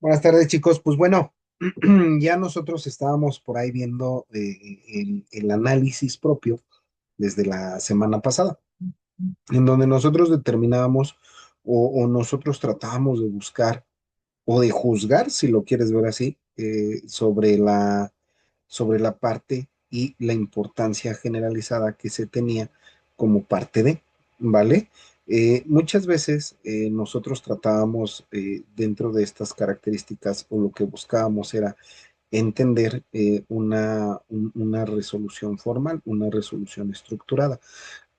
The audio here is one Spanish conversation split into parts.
Buenas tardes, chicos. Pues bueno, ya nosotros estábamos por ahí viendo el análisis propio desde la semana pasada, en donde nosotros determinábamos o nosotros tratábamos de buscar o de juzgar, si lo quieres ver así, sobre la parte y la importancia generalizada que se tenía como parte de, ¿vale? Muchas veces nosotros tratábamos dentro de estas características o lo que buscábamos era entender una resolución formal, una resolución estructurada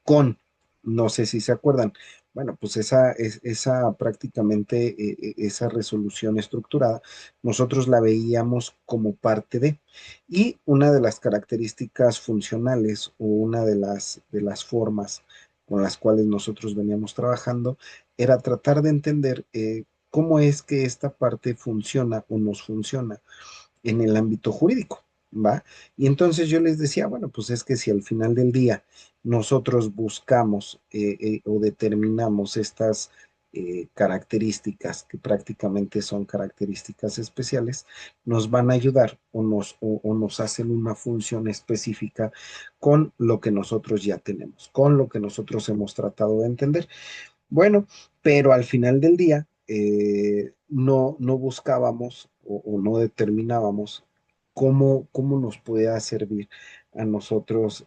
con, no sé si se acuerdan, bueno, pues esa prácticamente, esa resolución estructurada, nosotros la veíamos como parte de, y una de las características funcionales o una de las formas con las cuales nosotros veníamos trabajando era tratar de entender cómo es que esta parte funciona o nos funciona en el ámbito jurídico, ¿va? Y entonces yo les decía, bueno, pues es que si al final del día nosotros buscamos o determinamos estas características que prácticamente son características especiales, nos van a ayudar o nos hacen una función específica con lo que nosotros ya tenemos, con lo que nosotros hemos tratado de entender. Bueno, pero al final del día no buscábamos o no determinábamos cómo nos pueda servir a nosotros,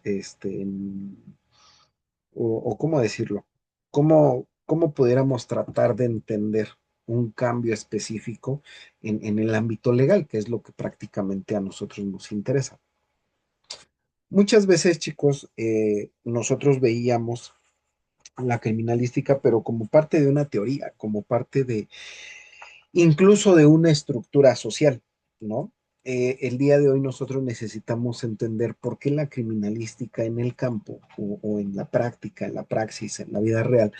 o cómo decirlo, cómo pudiéramos tratar de entender un cambio específico en el ámbito legal, que es lo que prácticamente a nosotros nos interesa. Muchas veces, chicos, nosotros veíamos la criminalística, pero como parte de una teoría, como parte de incluso de una estructura social, ¿no? El día de hoy nosotros necesitamos entender por qué la criminalística en el campo o en la práctica, en la praxis, en la vida real,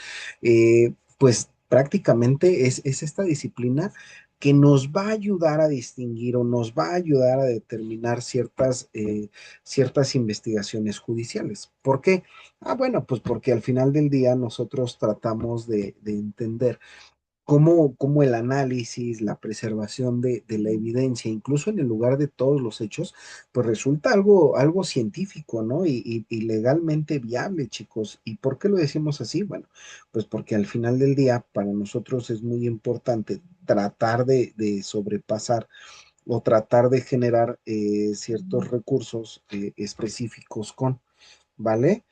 pues prácticamente es esta disciplina que nos va a ayudar a distinguir o nos va a ayudar a determinar ciertas investigaciones judiciales. ¿Por qué? Ah, bueno, pues porque al final del día nosotros tratamos de entender cómo el análisis, la preservación de la evidencia, incluso en el lugar de todos los hechos, pues resulta algo científico, ¿no? Y legalmente viable, chicos. ¿Y por qué lo decimos así? Bueno, pues porque al final del día, para nosotros es muy importante tratar de sobrepasar o tratar de generar ciertos recursos específicos con, ¿vale?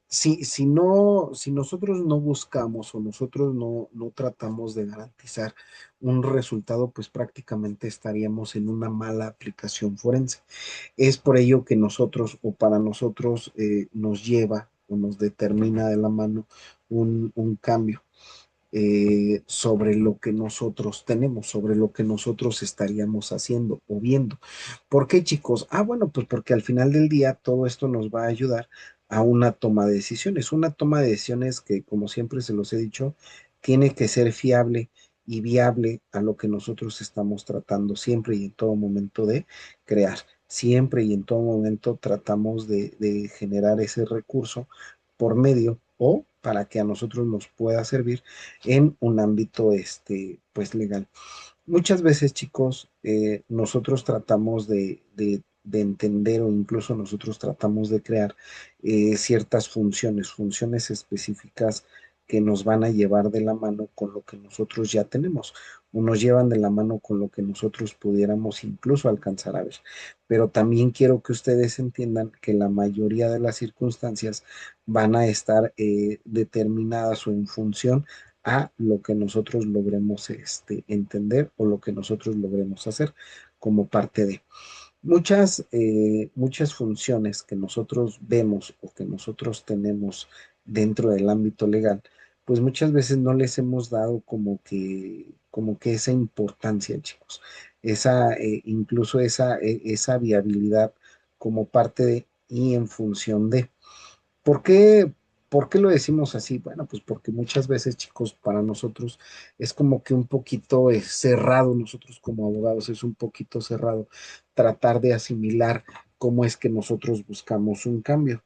Si nosotros no buscamos o nosotros no tratamos de garantizar un resultado, pues prácticamente estaríamos en una mala aplicación forense. Es por ello que nosotros o para nosotros nos lleva o nos determina de la mano un cambio sobre lo que nosotros tenemos, sobre lo que nosotros estaríamos haciendo o viendo. ¿Por qué, chicos? Ah, bueno, pues porque al final del día todo esto nos va a ayudar a una toma de decisiones, una toma de decisiones que, como siempre se los he dicho, tiene que ser fiable y viable a lo que nosotros estamos tratando siempre y en todo momento de crear. Siempre y en todo momento tratamos de generar ese recurso por medio o para que a nosotros nos pueda servir en un ámbito pues legal. Muchas veces, chicos, nosotros tratamos de entender o incluso nosotros tratamos de crear ciertas funciones específicas que nos van a llevar de la mano con lo que nosotros ya tenemos, o nos llevan de la mano con lo que nosotros pudiéramos incluso alcanzar a ver. Pero también quiero que ustedes entiendan que la mayoría de las circunstancias van a estar determinadas o en función a lo que nosotros logremos entender o lo que nosotros logremos hacer como parte de muchas funciones que nosotros vemos o que nosotros tenemos dentro del ámbito legal, pues muchas veces no les hemos dado como que esa importancia, chicos, incluso esa viabilidad como parte de y en función de. ¿Por qué, ¿Por qué lo decimos así? Bueno, pues porque muchas veces, chicos, para nosotros es como que un poquito cerrado, nosotros como abogados es un poquito cerrado tratar de asimilar cómo es que nosotros buscamos un cambio,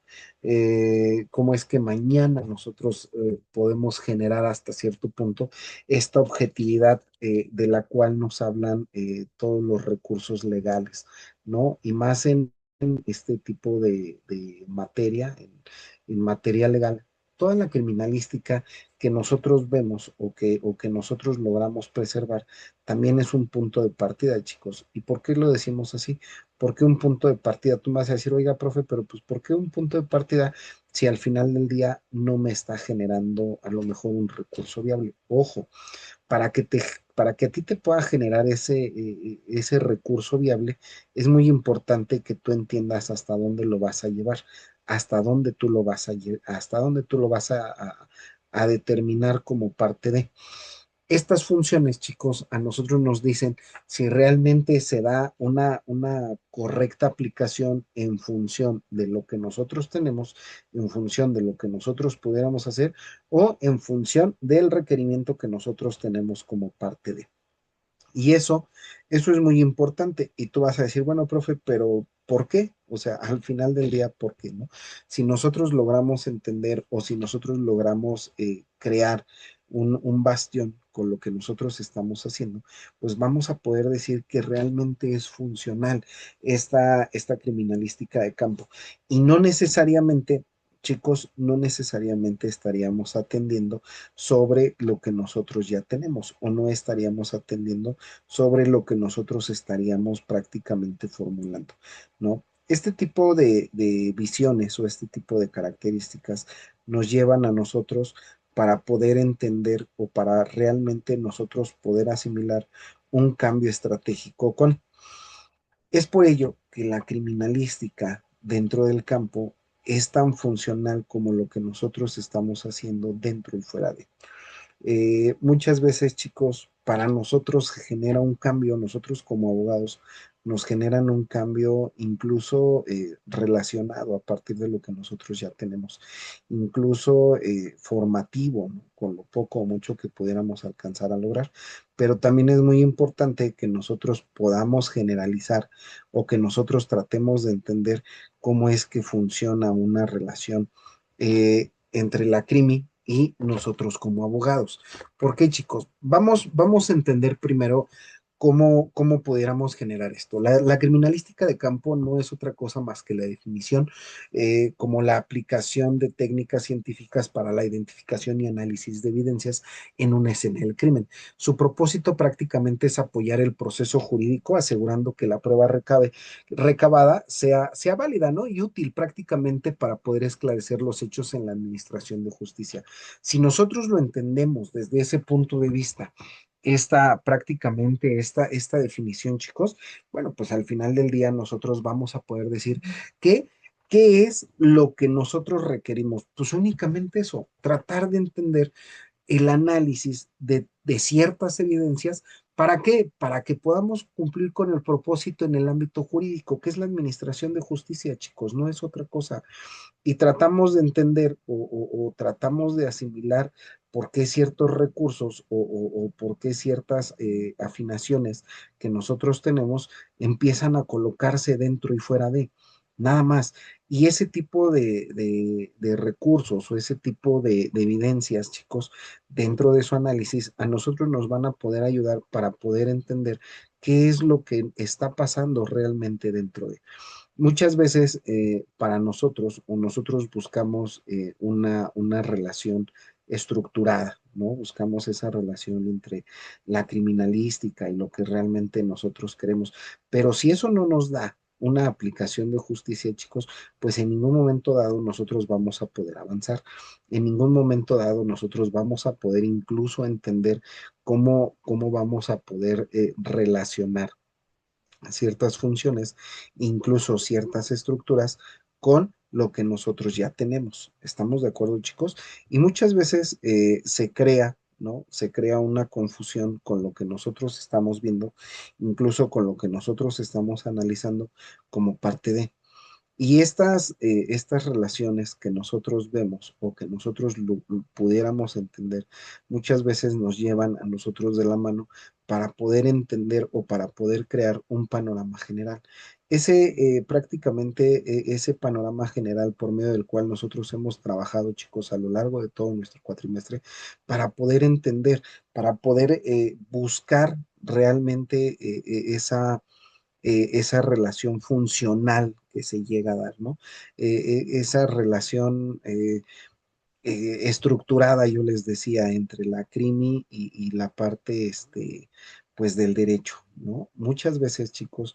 cómo es que mañana nosotros podemos generar hasta cierto punto esta objetividad de la cual nos hablan todos los recursos legales, ¿no? Y más en este tipo de materia, en materia legal, toda la criminalística que nosotros vemos o que nosotros logramos preservar, también es un punto de partida, chicos. ¿Y por qué lo decimos así? ¿Por qué un punto de partida? Tú me vas a decir, oiga, profe, pero pues ¿por qué un punto de partida si al final del día no me está generando a lo mejor un recurso viable? Ojo, para que para que a ti te pueda generar ese recurso viable, es muy importante que tú entiendas hasta dónde lo vas a llevar, hasta dónde tú lo vas hasta dónde tú lo vas a determinar como parte de. Estas funciones, chicos, a nosotros nos dicen si realmente se da una correcta aplicación en función de lo que nosotros tenemos, en función de lo que nosotros pudiéramos hacer o en función del requerimiento que nosotros tenemos como parte de. Y eso es muy importante. Y tú vas a decir, bueno, profe, pero ¿por qué? O sea, al final del día, ¿por qué no? Si nosotros logramos entender o si nosotros logramos crear un bastión con lo que nosotros estamos haciendo, pues vamos a poder decir que realmente es funcional esta criminalística de campo. Y no necesariamente, chicos, no necesariamente estaríamos atendiendo sobre lo que nosotros ya tenemos o no estaríamos atendiendo sobre lo que nosotros estaríamos prácticamente formulando, ¿no? Este tipo de visiones o este tipo de características nos llevan a nosotros para poder entender o para realmente nosotros poder asimilar un cambio estratégico con. Es por ello que la criminalística dentro del campo es tan funcional como lo que nosotros estamos haciendo dentro y fuera de. Muchas veces, chicos, para nosotros genera un cambio, nosotros como abogados nos generan un cambio incluso relacionado a partir de lo que nosotros ya tenemos, incluso formativo, ¿no? Con lo poco o mucho que pudiéramos alcanzar a lograr. Pero también es muy importante que nosotros podamos generalizar o que nosotros tratemos de entender cómo es que funciona una relación entre la crimi y nosotros como abogados. ¿Por qué, chicos? Vamos a entender primero cómo pudiéramos generar esto. La criminalística de campo no es otra cosa más que la definición como la aplicación de técnicas científicas para la identificación y análisis de evidencias en una escena del crimen. Su propósito prácticamente es apoyar el proceso jurídico, asegurando que la prueba recabada sea válida, ¿no? Y útil prácticamente para poder esclarecer los hechos en la administración de justicia. Si nosotros lo entendemos desde ese punto de vista, esta definición, chicos, bueno, pues al final del día nosotros vamos a poder decir que ¿qué es lo que nosotros requerimos? Pues únicamente eso, tratar de entender el análisis de ciertas evidencias. ¿Para qué? Para que podamos cumplir con el propósito en el ámbito jurídico, que es la administración de justicia, chicos, no es otra cosa. Y tratamos de entender o tratamos de asimilar por qué ciertos recursos o por qué ciertas afinaciones que nosotros tenemos empiezan a colocarse dentro y fuera de, nada más. Y ese tipo de recursos o ese tipo de evidencias, chicos, dentro de su análisis, a nosotros nos van a poder ayudar para poder entender qué es lo que está pasando realmente dentro de. Muchas veces para nosotros o nosotros buscamos una relación estructurada, ¿no? Buscamos esa relación entre la criminalística y lo que realmente nosotros queremos. Pero si eso no nos da una aplicación de justicia, chicos, pues en ningún momento dado nosotros vamos a poder avanzar. En ningún momento dado nosotros vamos a poder incluso entender cómo vamos a poder relacionar ciertas funciones, incluso ciertas estructuras con lo que nosotros ya tenemos. ¿Estamos de acuerdo, chicos? Y muchas veces se crea, ¿no? Se crea una confusión con lo que nosotros estamos viendo, incluso con lo que nosotros estamos analizando como parte de. Y estas relaciones que nosotros vemos o que nosotros lo pudiéramos entender, muchas veces nos llevan a nosotros de la mano para poder entender o para poder crear un panorama general. Prácticamente ese panorama general por medio del cual nosotros hemos trabajado, chicos, a lo largo de todo nuestro cuatrimestre, para poder entender, para poder buscar realmente esa relación funcional que se llega a dar, ¿no? Esa relación estructurada, yo les decía, entre la crimi y la parte, pues, del derecho, ¿no? Muchas veces, chicos,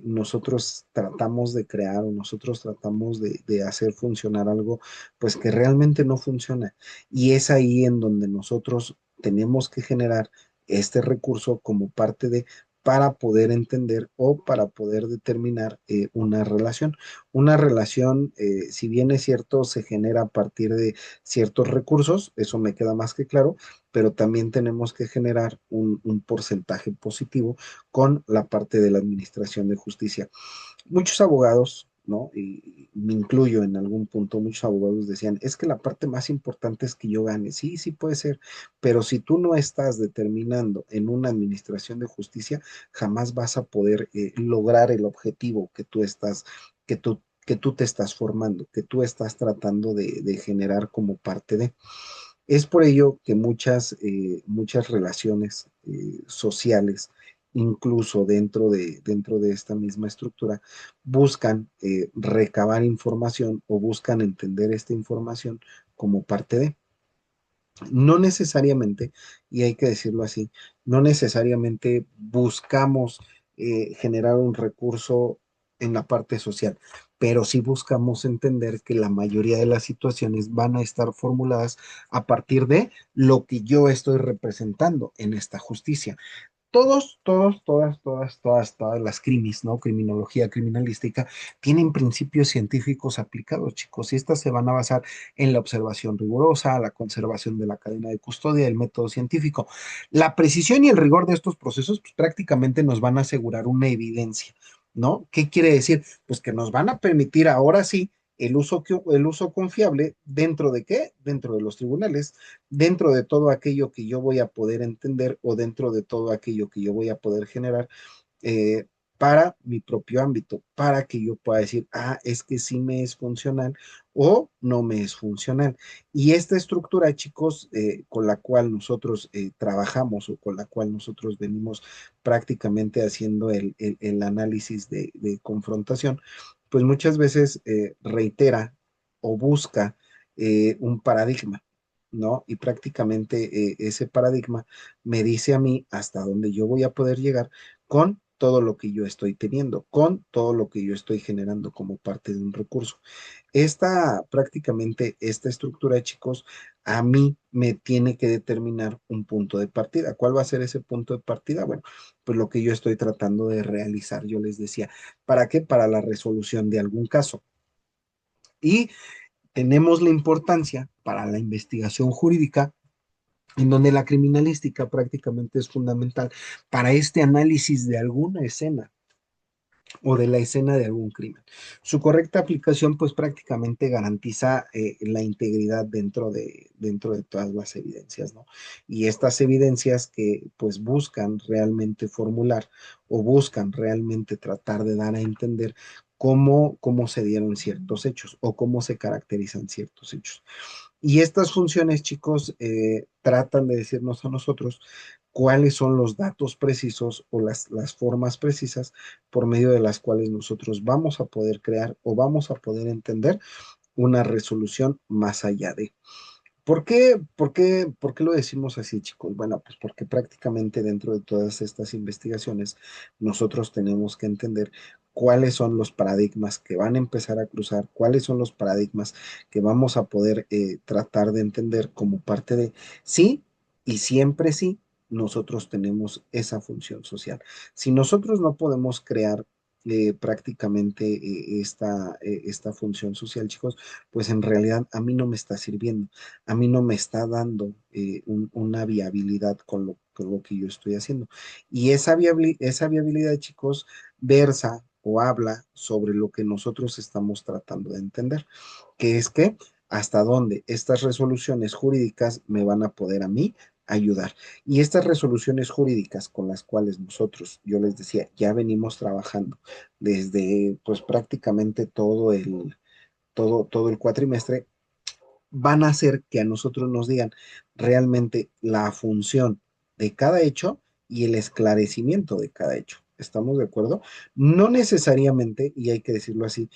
nosotros tratamos de crear o nosotros tratamos de hacer funcionar algo, pues, que realmente no funciona. Y es ahí en donde nosotros tenemos que generar este recurso como parte de para poder entender o para poder determinar una relación. Una relación, si bien es cierto, se genera a partir de ciertos recursos, eso me queda más que claro, pero también tenemos que generar un porcentaje positivo con la parte de la administración de justicia. Muchos abogados, ¿no? Y me incluyo en algún punto, muchos abogados decían, es que la parte más importante es que yo gane. Sí, sí puede ser, pero si tú no estás determinando en una administración de justicia, jamás vas a poder lograr el objetivo que tú te estás formando, que tú estás tratando de generar como parte de. Es por ello que muchas relaciones sociales, incluso dentro de esta misma estructura, buscan recabar información o buscan entender esta información como parte de. No necesariamente, y hay que decirlo así, no necesariamente buscamos generar un recurso en la parte social, pero sí buscamos entender que la mayoría de las situaciones van a estar formuladas a partir de lo que yo estoy representando en esta justicia. Todas las crimis, ¿no? Criminología, criminalística, tienen principios científicos aplicados, chicos, y estas se van a basar en la observación rigurosa, la conservación de la cadena de custodia, el método científico. La precisión y el rigor de estos procesos, pues, prácticamente nos van a asegurar una evidencia, ¿no? ¿Qué quiere decir? Pues que nos van a permitir ahora sí el uso confiable dentro de qué? Dentro de los tribunales, dentro de todo aquello que yo voy a poder entender o dentro de todo aquello que yo voy a poder generar eh, para mi propio ámbito, para que yo pueda decir, es que sí me es funcional o no me es funcional. Y esta estructura, chicos, con la cual nosotros trabajamos o con la cual nosotros venimos prácticamente haciendo el análisis de confrontación, pues muchas veces reitera o busca un paradigma, ¿no? Y prácticamente ese paradigma me dice a mí hasta dónde yo voy a poder llegar con todo lo que yo estoy teniendo, con todo lo que yo estoy generando como parte de un recurso. Esta estructura, chicos, a mí me tiene que determinar un punto de partida. ¿Cuál va a ser ese punto de partida? Bueno, pues lo que yo estoy tratando de realizar, yo les decía, ¿para qué? Para la resolución de algún caso. Y tenemos la importancia para la investigación jurídica en donde la criminalística prácticamente es fundamental para este análisis de alguna escena o de la escena de algún crimen. Su correcta aplicación pues prácticamente garantiza la integridad dentro de todas las evidencias, ¿no? Y estas evidencias que pues buscan realmente formular o buscan realmente tratar de dar a entender cómo se dieron ciertos hechos o cómo se caracterizan ciertos hechos. Y estas funciones, chicos, tratan de decirnos a nosotros cuáles son los datos precisos o las formas precisas por medio de las cuales nosotros vamos a poder crear o vamos a poder entender una resolución más allá de. ¿Por qué lo decimos así, chicos? Bueno, pues porque prácticamente dentro de todas estas investigaciones nosotros tenemos que entender cuáles son los paradigmas que van a empezar a cruzar, cuáles son los paradigmas que vamos a poder tratar de entender como parte de sí y siempre sí, nosotros tenemos esa función social. Si nosotros no podemos crear prácticamente esta función social, chicos, pues en realidad a mí no me está sirviendo, a mí no me está dando una viabilidad con lo que yo estoy haciendo. Y esa viabilidad, chicos, versa o habla sobre lo que nosotros estamos tratando de entender, que es que hasta dónde estas resoluciones jurídicas me van a poder a mí ayudar. Y estas resoluciones jurídicas con las cuales nosotros, yo les decía, ya venimos trabajando desde pues prácticamente todo el cuatrimestre, van a hacer que a nosotros nos digan realmente la función de cada hecho y el esclarecimiento de cada hecho. ¿Estamos de acuerdo? No necesariamente, y hay que decirlo así,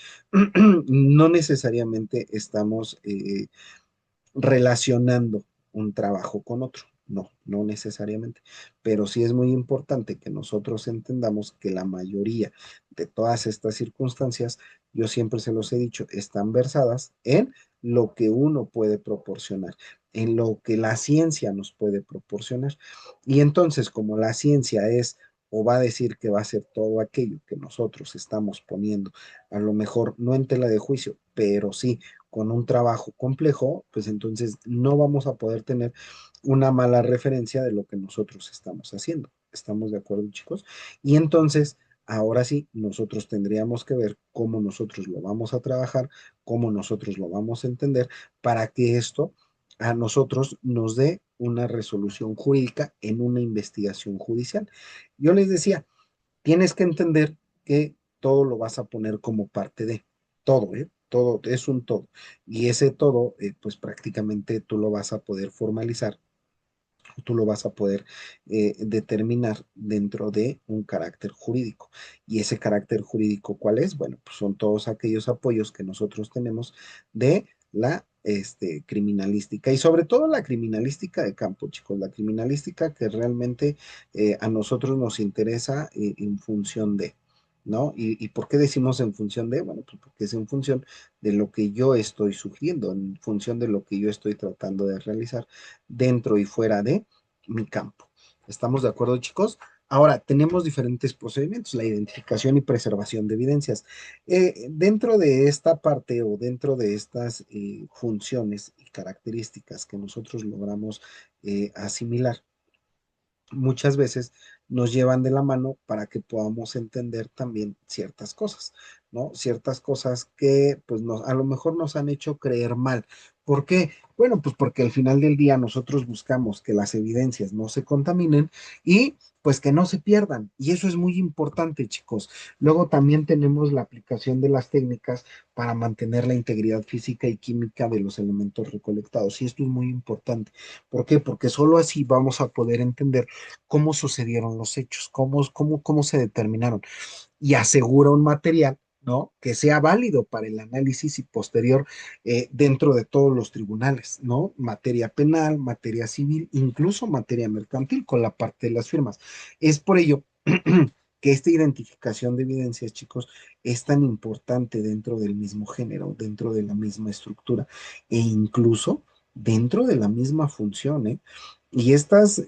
no necesariamente estamos relacionando un trabajo con otro. No, no necesariamente, pero sí es muy importante que nosotros entendamos que la mayoría de todas estas circunstancias, yo siempre se los he dicho, están versadas en lo que uno puede proporcionar, en lo que la ciencia nos puede proporcionar. Y entonces, como la ciencia es o va a decir que va a ser todo aquello que nosotros estamos poniendo, a lo mejor no en tela de juicio, pero sí con un trabajo complejo, pues entonces no vamos a poder tener una mala referencia de lo que nosotros estamos haciendo. ¿Estamos de acuerdo, chicos? Y entonces, ahora sí, nosotros tendríamos que ver cómo nosotros lo vamos a trabajar, cómo nosotros lo vamos a entender, para que esto a nosotros nos dé una resolución jurídica en una investigación judicial. Yo les decía, tienes que entender que todo lo vas a poner como parte de todo, ¿eh? Todo es un todo. Y ese todo, pues prácticamente tú lo vas a poder formalizar, tú lo vas a poder determinar dentro de un carácter jurídico. ¿Y ese carácter jurídico cuál es? Bueno, pues son todos aquellos apoyos que nosotros tenemos de la criminalística y sobre todo la criminalística de campo, chicos, la criminalística que realmente a nosotros nos interesa en función de, ¿no? ¿Y por qué decimos en función de? Bueno, pues porque es en función de lo que yo estoy sugiriendo, en función de lo que yo estoy tratando de realizar dentro y fuera de mi campo. ¿Estamos de acuerdo, chicos? Ahora, tenemos diferentes procedimientos, la identificación y preservación de evidencias. Dentro de esta parte o dentro de estas funciones y características que nosotros logramos asimilar, muchas veces nos llevan de la mano para que podamos entender también ciertas cosas, ¿no? Ciertas cosas que pues a lo mejor nos han hecho creer mal. ¿Por qué? Bueno, pues porque al final del día nosotros buscamos que las evidencias no se contaminen y pues que no se pierdan. Y eso es muy importante, chicos. Luego también tenemos la aplicación de las técnicas para mantener la integridad física y química de los elementos recolectados. Y esto es muy importante. ¿Por qué? Porque solo así vamos a poder entender cómo sucedieron los hechos, cómo se determinaron y asegura un material, ¿no? Que sea válido para el análisis y posterior dentro de todos los tribunales, ¿no? Materia penal, materia civil, incluso materia mercantil con la parte de las firmas. Es por ello que esta identificación de evidencias, chicos, es tan importante dentro del mismo género, dentro de la misma estructura e incluso dentro de la misma función, ¿eh? Y estas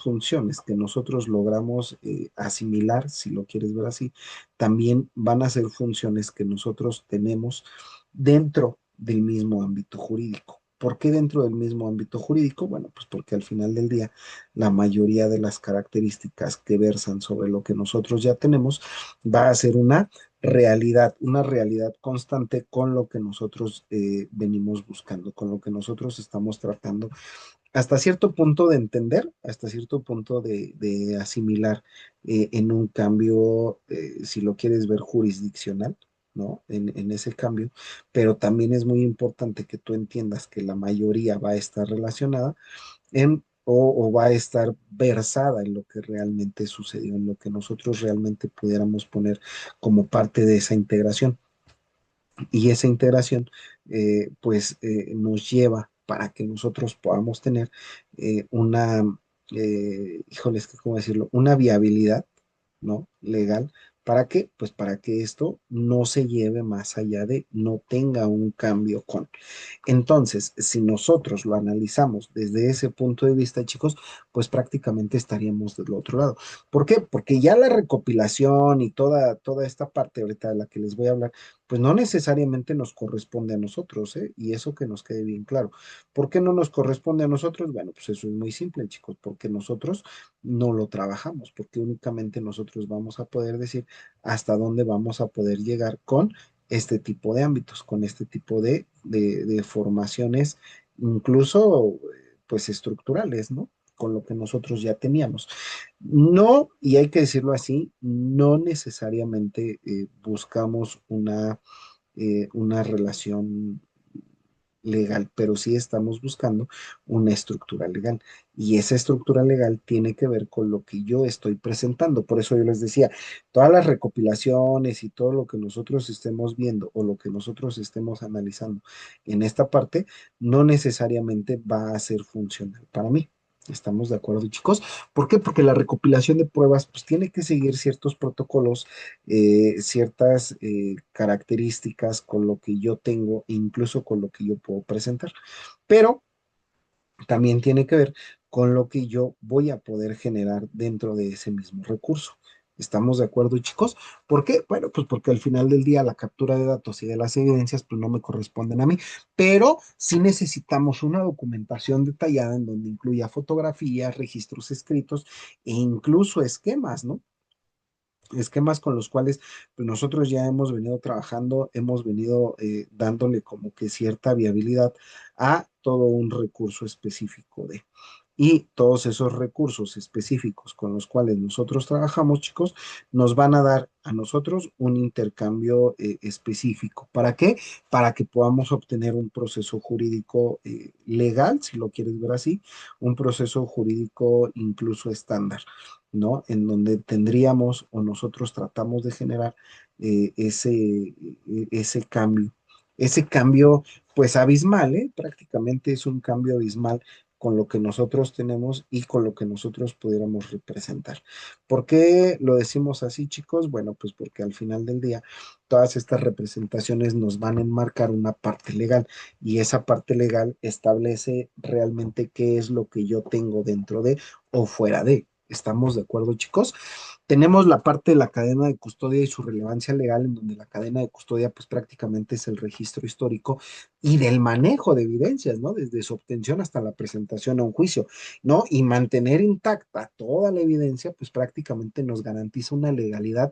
funciones que nosotros logramos asimilar, si lo quieres ver así, también van a ser funciones que nosotros tenemos dentro del mismo ámbito jurídico. ¿Por qué dentro del mismo ámbito jurídico? Bueno, pues porque al final del día la mayoría de las características que versan sobre lo que nosotros ya tenemos va a ser una realidad constante con lo que nosotros venimos buscando, con lo que nosotros estamos tratando hasta cierto punto de entender, hasta cierto punto de asimilar en un cambio, si lo quieres ver jurisdiccional, ¿no? En ese cambio, pero también es muy importante que tú entiendas que la mayoría va a estar relacionada o va a estar versada en lo que realmente sucedió, en lo que nosotros realmente pudiéramos poner como parte de esa integración. Y esa integración, pues, nos lleva para que nosotros podamos tener una, híjoles, ¿cómo decirlo? Una viabilidad, ¿no? Legal. ¿Para qué? Pues para que esto no se lleve más allá de, no tenga un cambio con. Entonces, si nosotros lo analizamos desde ese punto de vista, chicos, pues prácticamente estaríamos del otro lado. ¿Por qué? Porque ya la recopilación y toda esta parte ahorita de la que les voy a hablar, pues no necesariamente nos corresponde a nosotros, ¿eh? Y eso que nos quede bien claro. ¿Por qué no nos corresponde a nosotros? Bueno, pues eso es muy simple, chicos, porque nosotros no lo trabajamos, porque únicamente nosotros vamos a poder decir hasta dónde vamos a poder llegar con este tipo de ámbitos, con este tipo de formaciones, incluso pues estructurales, ¿no? Con lo que nosotros ya teníamos. No, y hay que decirlo así, no necesariamente buscamos una relación legal, pero sí estamos buscando una estructura legal. Y esa estructura legal tiene que ver con lo que yo estoy presentando. Por eso yo les decía, todas las recopilaciones y todo lo que nosotros estemos viendo o lo que nosotros estemos analizando en esta parte, no necesariamente va a ser funcional para mí. ¿Estamos de acuerdo, chicos? ¿Por qué? Porque la recopilación de pruebas pues tiene que seguir ciertos protocolos, ciertas características con lo que yo tengo e incluso con lo que yo puedo presentar. Pero también tiene que ver con lo que yo voy a poder generar dentro de ese mismo recurso. ¿Estamos de acuerdo, chicos? ¿Por qué? Bueno, pues porque al final del día la captura de datos y de las evidencias pues no me corresponden a mí, pero sí necesitamos una documentación detallada en donde incluya fotografías, registros escritos e incluso esquemas, ¿no? Esquemas con los cuales pues, nosotros ya hemos venido trabajando, hemos venido dándole como que cierta viabilidad a todo un recurso específico de. Y todos esos recursos específicos con los cuales nosotros trabajamos, chicos, nos van a dar a nosotros un intercambio específico. ¿Para qué? Para que podamos obtener un proceso jurídico legal, si lo quieres ver así, un proceso jurídico incluso estándar, ¿no? En donde tendríamos o nosotros tratamos de generar ese cambio. Ese cambio, pues abismal, ¿eh? Prácticamente es un cambio abismal con lo que nosotros tenemos y con lo que nosotros pudiéramos representar. ¿Por qué lo decimos así, chicos? Bueno, pues porque al final del día todas estas representaciones nos van a enmarcar una parte legal y esa parte legal establece realmente qué es lo que yo tengo dentro de o fuera de. ¿Estamos de acuerdo, chicos? Tenemos la parte de la cadena de custodia y su relevancia legal, en donde la cadena de custodia, pues prácticamente es el registro histórico y del manejo de evidencias, ¿no? Desde su obtención hasta la presentación a un juicio, ¿no? Y mantener intacta toda la evidencia, pues prácticamente nos garantiza una legalidad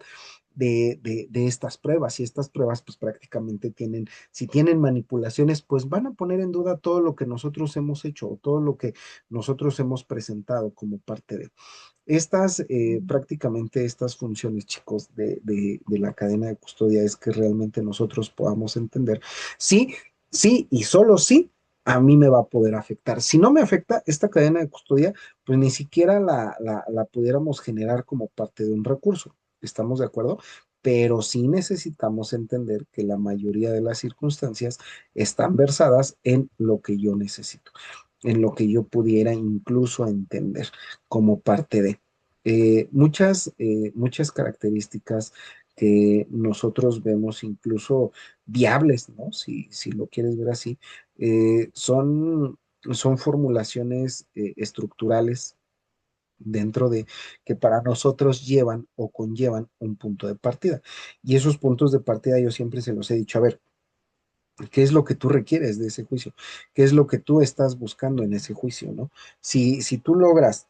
de estas pruebas y estas pruebas pues prácticamente tienen, si tienen manipulaciones, pues van a poner en duda todo lo que nosotros hemos hecho o todo lo que nosotros hemos presentado como parte de. Estas, prácticamente estas funciones, chicos, de la cadena de custodia es que realmente nosotros podamos entender, sí, sí y solo sí, a mí me va a poder afectar. Si no me afecta esta cadena de custodia, pues ni siquiera la pudiéramos generar como parte de un recurso. ¿Estamos de acuerdo? Pero sí necesitamos entender que la mayoría de las circunstancias están versadas en lo que yo necesito, en lo que yo pudiera incluso entender como parte de. Muchas características que nosotros vemos incluso viables, ¿no? Si lo quieres ver así, son formulaciones estructurales dentro de que para nosotros llevan o conllevan un punto de partida. Y esos puntos de partida yo siempre se los he dicho, a ver, ¿qué es lo que tú requieres de ese juicio? ¿Qué es lo que tú estás buscando en ese juicio, ¿no? Si tú logras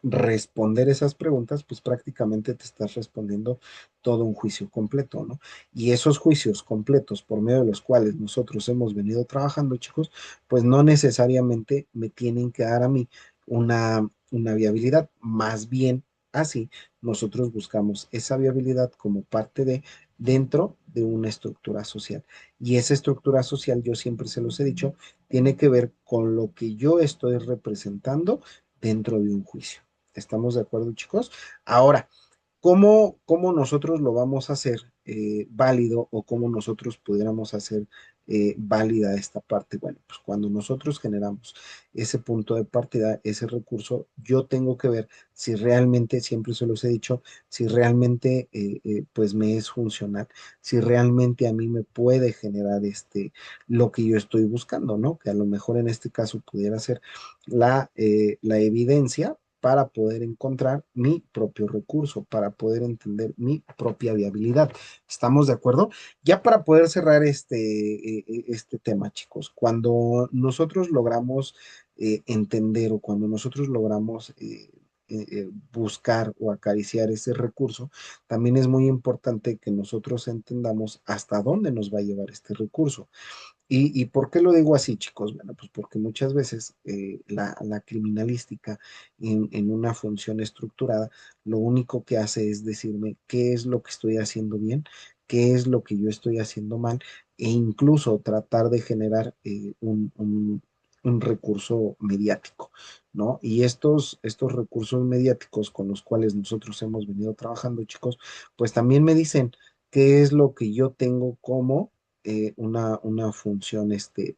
responder esas preguntas, pues prácticamente te estás respondiendo todo un juicio completo, ¿no? Y esos juicios completos por medio de los cuales nosotros hemos venido trabajando, chicos, pues no necesariamente me tienen que dar a mí una viabilidad, más bien así nosotros buscamos esa viabilidad como parte de dentro de una estructura social. Y esa estructura social, yo siempre se los he dicho, tiene que ver con lo que yo estoy representando dentro de un juicio. ¿Estamos de acuerdo, chicos? Ahora, ¿cómo nosotros lo vamos a hacer válido o cómo nosotros pudiéramos hacer válida esta parte? Bueno, pues cuando nosotros generamos ese punto de partida, ese recurso, yo tengo que ver si realmente, siempre se los he dicho, si realmente pues me es funcional, si realmente a mí me puede generar lo que yo estoy buscando, ¿no? Que a lo mejor en este caso pudiera ser la evidencia para poder encontrar mi propio recurso, para poder entender mi propia viabilidad. ¿Estamos de acuerdo? Ya para poder cerrar este tema, chicos, cuando nosotros logramos entender o cuando nosotros logramos buscar o acariciar ese recurso, también es muy importante que nosotros entendamos hasta dónde nos va a llevar este recurso. ¿Y por qué lo digo así, chicos? Bueno, pues porque muchas veces la criminalística en una función estructurada, lo único que hace es decirme qué es lo que estoy haciendo bien, qué es lo que yo estoy haciendo mal, e incluso tratar de generar un recurso mediático, ¿no? Y estos recursos mediáticos con los cuales nosotros hemos venido trabajando, chicos, pues también me dicen qué es lo que yo tengo como una función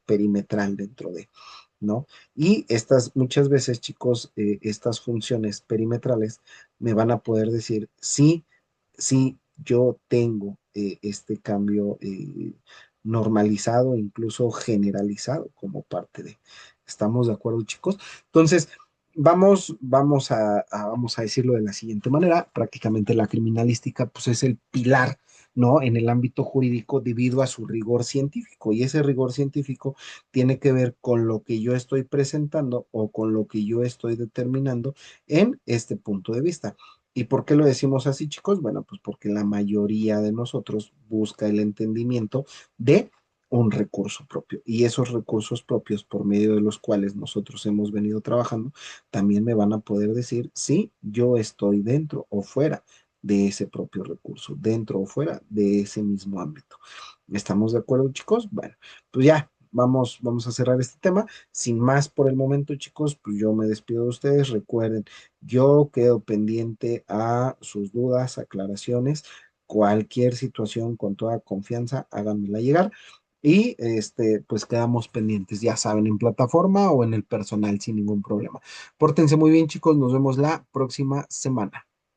perimetral dentro de, ¿no? Y estas, muchas veces, chicos, estas funciones perimetrales me van a poder decir, sí, sí, yo tengo este cambio normalizado, incluso generalizado como parte de. ¿Estamos de acuerdo, chicos? Entonces, vamos a decirlo de la siguiente manera. Prácticamente la criminalística, pues es el pilar, ¿no? En el ámbito jurídico debido a su rigor científico. Y ese rigor científico tiene que ver con lo que yo estoy presentando o con lo que yo estoy determinando en este punto de vista. ¿Y por qué lo decimos así, chicos? Bueno, pues porque la mayoría de nosotros busca el entendimiento de un recurso propio. Y esos recursos propios por medio de los cuales nosotros hemos venido trabajando, también me van a poder decir si yo estoy dentro o fuera de ese propio recurso, dentro o fuera de ese mismo ámbito. ¿Estamos de acuerdo, chicos? Bueno, pues ya, vamos a cerrar este tema. Sin más por el momento, chicos, pues yo me despido de ustedes. Recuerden, yo quedo pendiente a sus dudas, aclaraciones, cualquier situación con toda confianza, háganmela llegar. Y pues quedamos pendientes, ya saben, en plataforma o en el personal sin ningún problema. Pórtense muy bien, chicos. Nos vemos la próxima semana.